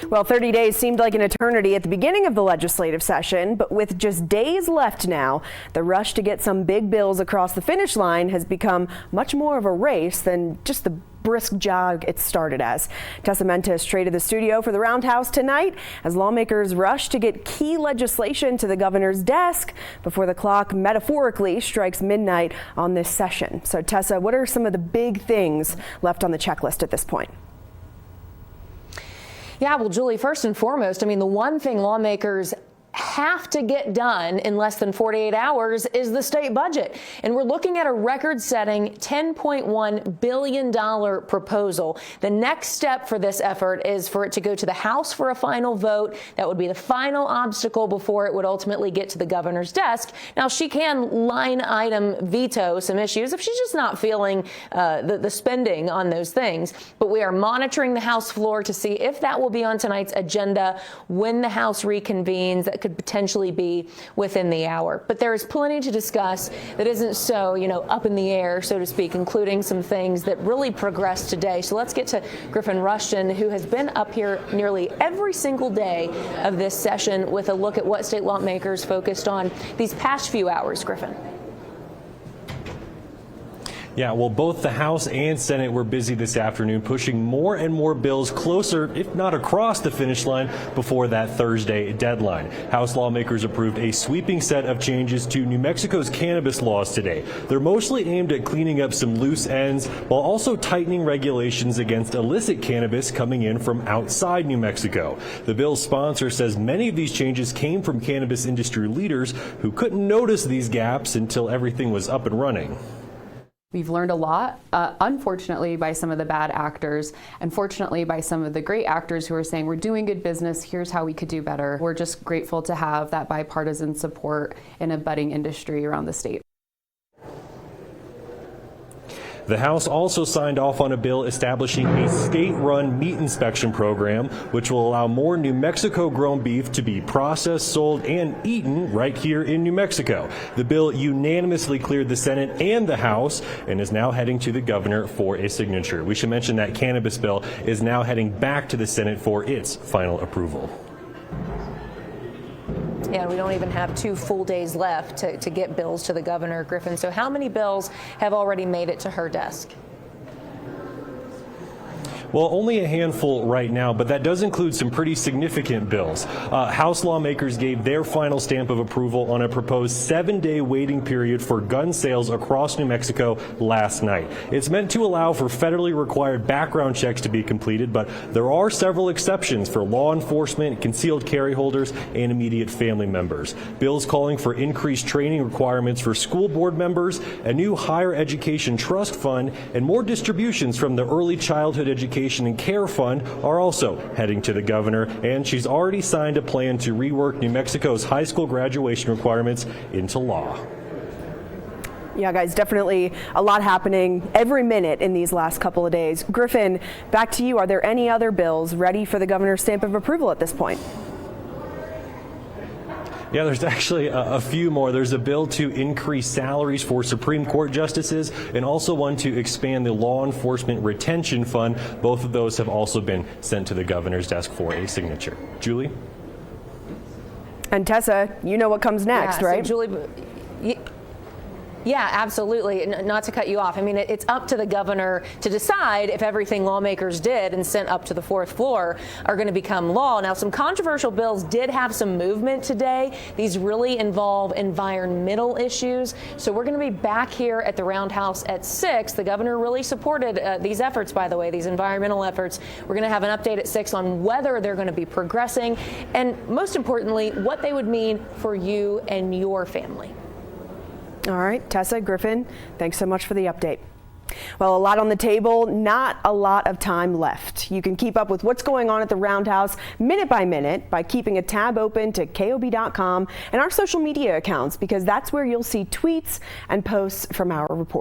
Well, 30 days seemed like an eternity at the beginning of the legislative session, but with just days left now, the rush to get some big bills across the finish line has become much more of a race than just the brisk jog it started as. Tessa Mentis traded the studio for the Roundhouse tonight as lawmakers rush to get key legislation to the governor's desk before the clock metaphorically strikes midnight on this session. So Tessa, what are some of the big things left on the checklist at this point? Yeah, well, Julie, first and foremost, I mean, the one thing lawmakers have to get done in less than 48 hours is the state budget. And we're looking at a record-setting $10.1 billion proposal. The next step for this effort is for it to go to the House for a final vote. That would be the final obstacle before it would ultimately get to the governor's desk. Now, she can line item veto some issues if she's just not feeling the spending on those things. But we are monitoring the House floor to see if that will be on tonight's agenda when the House reconvenes. That could potentially be within the hour. But there is plenty to discuss that isn't so, up in the air, so to speak, including some things that really progressed today. So let's get to Griffin Rushton, who has been up here nearly every single day of this session with a look at what state lawmakers focused on these past few hours. Griffin. Yeah, well, both the House and Senate were busy this afternoon pushing more and more bills closer, if not across the finish line, before that Thursday deadline. House lawmakers approved a sweeping set of changes to New Mexico's cannabis laws today. They're mostly aimed at cleaning up some loose ends while also tightening regulations against illicit cannabis coming in from outside New Mexico. The bill's sponsor says many of these changes came from cannabis industry leaders who couldn't notice these gaps until everything was up and running. We've learned a lot, unfortunately, by some of the bad actors, and fortunately by some of the great actors who are saying we're doing good business, here's how we could do better. We're just grateful to have that bipartisan support in a budding industry around the state. The House also signed off on a bill establishing a state-run meat inspection program, which will allow more New Mexico-grown beef to be processed, sold, and eaten right here in New Mexico. The bill unanimously cleared the Senate and the House and is now heading to the governor for a signature. We should mention that cannabis bill is now heading back to the Senate for its final approval. Yeah, we don't even have 2 full days left to get bills to the governor, Griffin. So how many bills have already made it to her desk? Well, only a handful right now, but that does include some pretty significant bills. House lawmakers gave their final stamp of approval on a proposed 7-day waiting period for gun sales across New Mexico last night. It's meant to allow for federally required background checks to be completed, but there are several exceptions for law enforcement, concealed carry holders, and immediate family members. Bills calling for increased training requirements for school board members, a new higher education trust fund, and more distributions from the Early Childhood Education and Care Fund are also heading to the governor, and she's already signed a plan to rework New Mexico's high school graduation requirements into law. Yeah, guys, definitely a lot happening every minute in these last couple of days. Griffin, back to you. Are there any other bills ready for the governor's stamp of approval at this point? Yeah, there's actually a few more. There's a bill to increase salaries for Supreme Court justices and also one to expand the law enforcement retention fund. Both of those have also been sent to the governor's desk for a signature. Julie? And Tessa, you know what comes next, right? So Julie, yeah, absolutely. Not to cut you off. I mean, it's up to the governor to decide if everything lawmakers did and sent up to the 4th floor are going to become law. Now, some controversial bills did have some movement today. These really involve environmental issues. So we're going to be back here at the Roundhouse at 6. The governor really supported these efforts, by the way, these environmental efforts. We're going to have an update at 6 on whether they're going to be progressing and, most importantly, what they would mean for you and your family. All right, Tessa, Griffin, thanks so much for the update. Well, a lot on the table, not a lot of time left. You can keep up with what's going on at the Roundhouse minute by minute by keeping a tab open to KOB.com and our social media accounts, because that's where you'll see tweets and posts from our reporters.